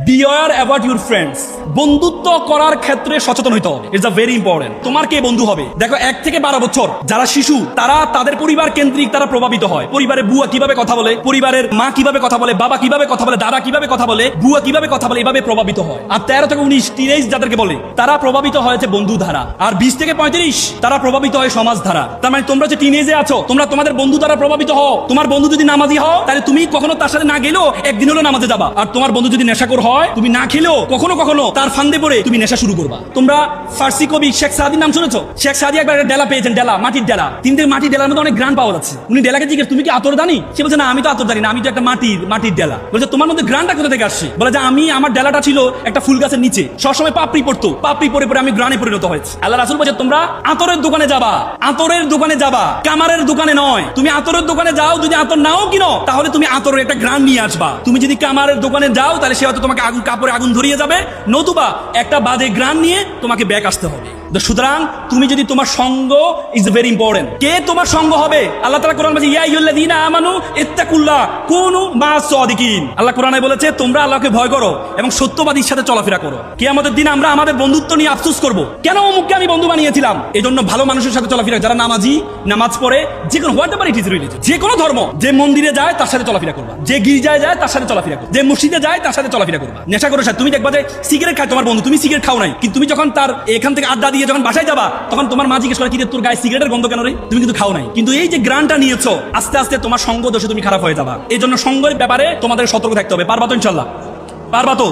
Beware about your friends. বন্ধুত্ব করার ক্ষেত্রে সচেতন হইতে হবে। It's a very important. তোমার কে বন্ধু হবে? দেখো 1 থেকে 12 বছর যারা শিশু, তারা তাদের পরিবার কেন্দ্রিক তারা প্রভাবিত হয়। পরিবারের বুয়া কিভাবে কথা বলে, পরিবারের মা কিভাবে কথা বলে, বাবা কিভাবে কথা বলে, দাদা কিভাবে কথা বলে, বুয়া কিভাবে কথা বলে, এভাবে প্রভাবিত হয়। আর 13 থেকে 19 টিনেজ যাদেরকে বলে, তারা প্রভাবিত হয়েছে বন্ধু ধারা। আর 20 থেকে 35 তারা প্রভাবিত হয় সমাজ ধারা। তার মানে তোমরা যে টিনেজে আছো, তোমরা তোমাদের বন্ধু দ্বারা প্রভাবিত হও। তোমার বন্ধু যদি নামাজি হও, তাহলে তুমি কখনো তার সাথে না গেলেও একদিন হলো নামাজে যাবা। আর তোমার বন্ধু যদি নেশাখোর হয়, তুমি না খেলেও কখনো কখনো তার ফান্দে পড়ে তুমি নেশা শুরু করবা। তোমরা ফার্সি কবি শেখ সাদির নাম শুনেছো? শেখ সাদি একবার একটা ডেলা পেয়েছেন, ডেলা, মাটির ডেলা। তিনি মাটির ডেলার মধ্যে অনেক গ্রান পাওয়া যাচ্ছে। উনি ডেলাকে জিজ্ঞেস, তুমি কি আতর দানি? সে বলছে, না আমি তো আতর জানি না, আমি তো একটা মাটির ডেলা। বলছে, তোমার মধ্যে গ্রানটা কোথা থেকে আসছে? বলে যে আমি, আমার ডেলাটা ছিল একটা ফুল গাছের নিচে, সবসময় পাপড়ি পড়তো, পাপড়ি পরে পরে আমি গ্রানে পরিণত হয়েছে। আল্লাহ রাসূল বলছে, তোমরা আতরের দোকানে যাবা, আতরের দোকানে যাবা, কামারের দোকানে নয়। তুমি আতরের দোকানে যাও, যদি আতর নাও কিনো, তাহলে তুমি আতরের একটা গ্রান নিয়ে আসবা। তুমি যদি কামারের দোকানে যাও, তাহলে সে হয়তো তোমাকে কাপড়ে আগুন ধরিয়ে যাবে, নতুবা একটা বাজে গ্রান নিয়ে তোমাকে ব্যাক আসতে হবে। সুতরাং তুমি যদি, তোমার সঙ্গ ইজ ভেরি ইম্পর্টেন্ট। কে তোমার সঙ্গ হবে? আল্লাহ তাআলা কোরআন বলেছে, ইয়া আইয়ুহাল্লাযীনা আমানু ইত্তাকুল্লাহ কুনু মা'আস সাদিকিন। আল্লাহ কোরআনে বলেছে, তোমরা আল্লাহকে ভয় করো এবং সত্যবাদীর সাথে চলাফেরা করো। কিয়ামতের দিন আমরা আমাদের বন্ধুত্ব নিয়ে আফসোস করব, কেন অমুককে আমি বন্ধু বানিয়েছিলাম। এই জন্য ভালো মানুষের সাথে চলাফেরা, যারা নামাজি, নামাজ পড়ে, যে কোনো হোয়াটএভার ইট ইজ রিলিজিয়াস, যে কোনো ধর্ম, যে মন্দিরে যায় তার সাথে চলাফেরা করবা, যে গির্জায় যায় তার সাথে চলাফেরা করবা, যে মসজিদে যায় তার সাথে চলাফেরা করবা। নেশাখোরের সাথে তুমি দেখবা যে সিগারেট খায় তোমার বন্ধু, তুমি সিগারেট খাও নাই, কিন্তু তুমি যখন তার এখান থেকে আড্ডা দিয়ে যখন বাসায় যাবা, তখন তোমার মা জিজ্ঞেস করে, কি রে তোর গায়ে সিগারেটের গন্ধ কেন রে? তুমি কিন্তু খাও নাই, কিন্তু এই যে গ্রানটা নিয়েছো, আস্তে আস্তে তোমার সঙ্গ দোষে তুমি খারাপ হয়ে যাবা। এই জন্য সঙ্গের ব্যাপারে তোমাদের সতর্ক থাকতে হবে। পারবা তো? ইনশাল্লাহ পারবা তো?